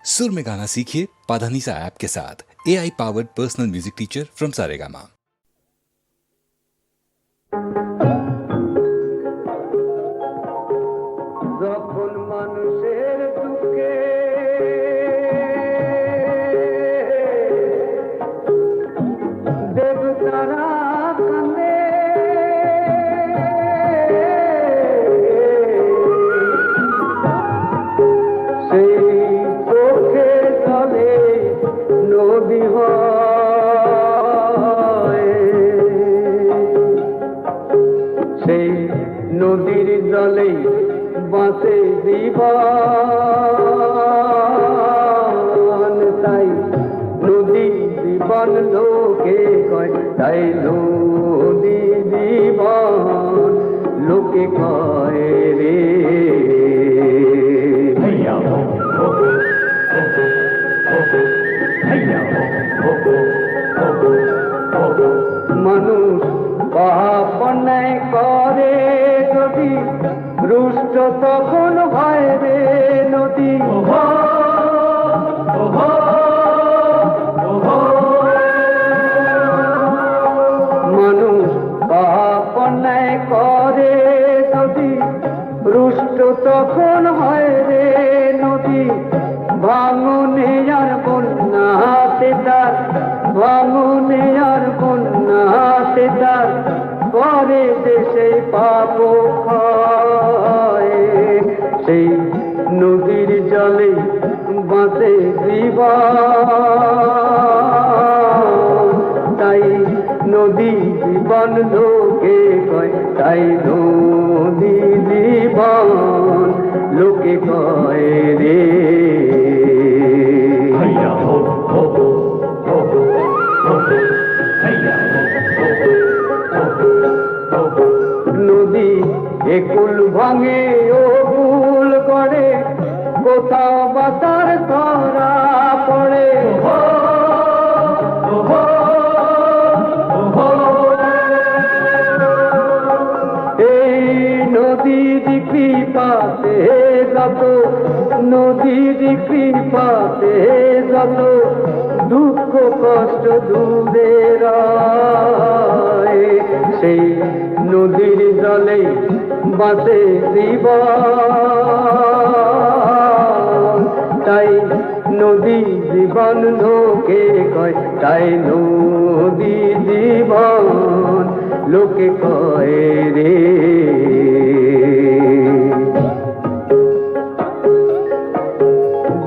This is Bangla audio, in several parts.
सुर में गाना सीखिए पाधानीसा ऐप के साथ। AI powered personal music teacher from Saregama. যখন মানুষের দুঃখে দেবতারা কান্দে, সেই চোখে জলে নদী হয়, সেই নদীর জলে বাঁচে জীবন। তাই নদী জীবন লোকে কয়, তাই নদী জীবন লোকে কয় রে। মানুষ পাপ অন্যায় করে যদি রুষ্ট তখন হয় রে নদী। মানুষ পাপ অন্যায় করে যদি রুষ্ট তখন হয় রে নদী। ভাঙনে আর বন্যাতে তার, ভাঙনে আর বন্যাতে তার পরে দেশে পাপ খায়, সেই নদীর জলে বাঁচে জীবন। তাই নদী জীবন লোকে কয়, তাই নদী জীবন লোকে কয় রে। নদী একুল ভাঙে ও কুল করে, কোথাও বাতার ধরা পড়ে। এই নদীর কৃপাতে যত, নদীর কৃপাতে যত দুঃখ কষ্ট দূরে রয়, সেই নদীর জলে বাঁচে জীবন। তাই নদী জীবন লোকে কয়, তাই নদী জীবন লোকে কয় রে।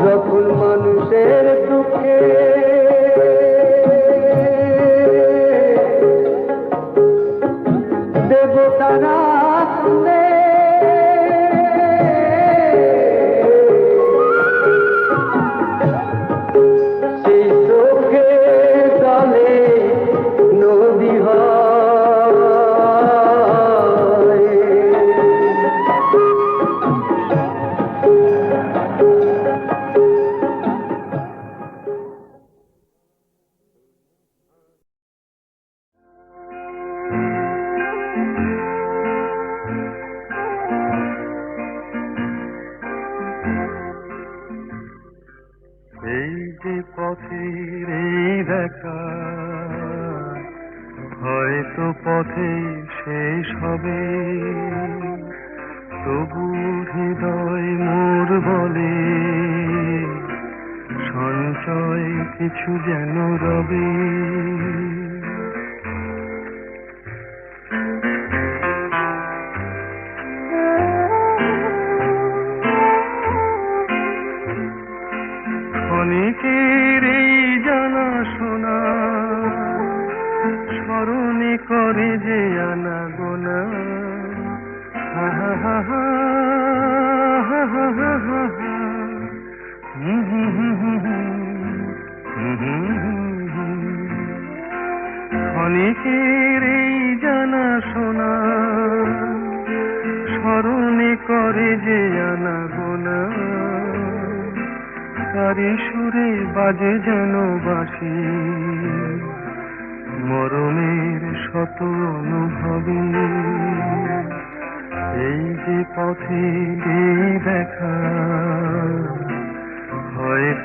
যখন মানুষের দুঃখে দেবতারা কান্দে, সেই চোখে জলে নদী হয়। এই যে পথের এই দেখা, হয়তো পথে শেষ হবে, তবু হৃদয় মোর বলে সঞ্চয় কিছু যেন রবে। ক্ষণিকের এই জানা শোনা স্মরণে করে যে আনা গোনা, হা হা হা হা হা হা হা হা হা। ক্ষণিকের এই জানা শোনা স্মরণে করে যে আনা গোনা, তারি সুরে বাজে যেন বাঁশি মরমের শত অনুভবে। এই যে পথে এই দেখা, হয়তো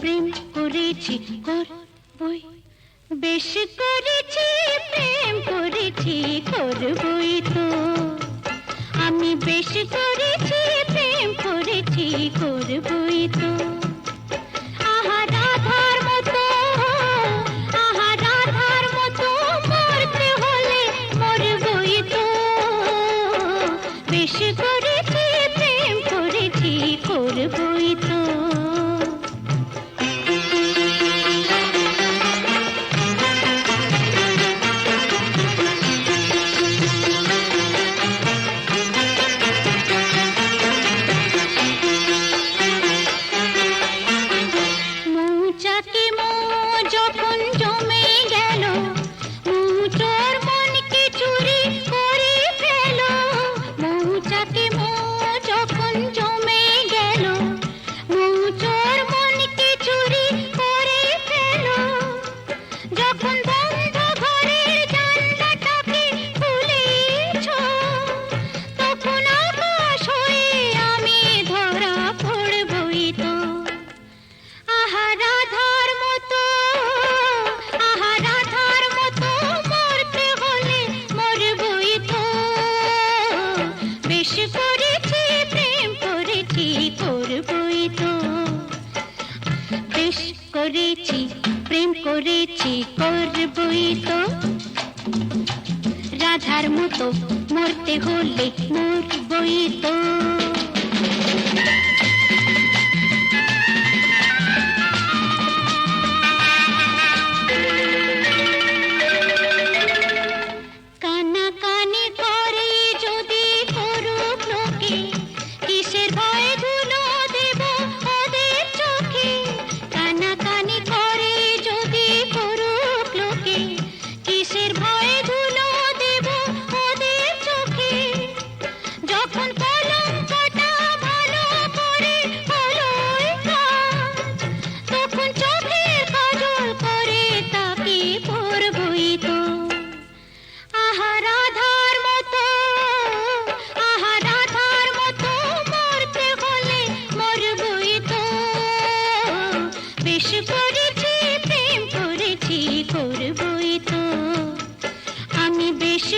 প্রেম করেছি করবই, বেশ করেছি প্রেম করেছি করবই তো। আমি বেশ করেছি প্রেম করেছি করবই তো। আহা রাধার মতো, আহা রাধার মতো মরতে হলে মরবই তো। বেশ করেছি প্রেম করেছি করবই তো। মৌচাকে মৌ যখন জমে গেল, মৌচোর মনকে চুরি করে ফেল। মৌচাকে মৌ যখন জমে গেল, মৌচোর মনকে চুরি করে ফেল। যখন বন্ধ ঘরের জানলাটাকে খুলেছ, তখন আকাশ হয়ে আমি ধরা পড়বই তো। আহা রাধার মতো, আহা রাধার মতো মরতে হলে মরবই তো। বেশ করেছি প্রেম করেছি করবই তো। বেশ করেছি প্রেম করেছি করবই তো। রাধার মতো মরতে হলে মরবই তো। কানাকানি করে যদি করুক লোকে, কিসের ভয়ে ধুলো দেব ওদের চোখে। কানাকানি করে যদি করুক লোকে, কিসের ভয়ে ধুলো দেব ওদের চোখে। যখন কলঙ্কটা ভালো করে হলোই কাজ, তখন চোখের কাজল করে তাকে পরবই তো। আহা রাধার মতো, আহা রাধার মতো মরতে হলে মরবই তো। বেশ করেছি প্রেম করেছি করবই তো। আমি বেশ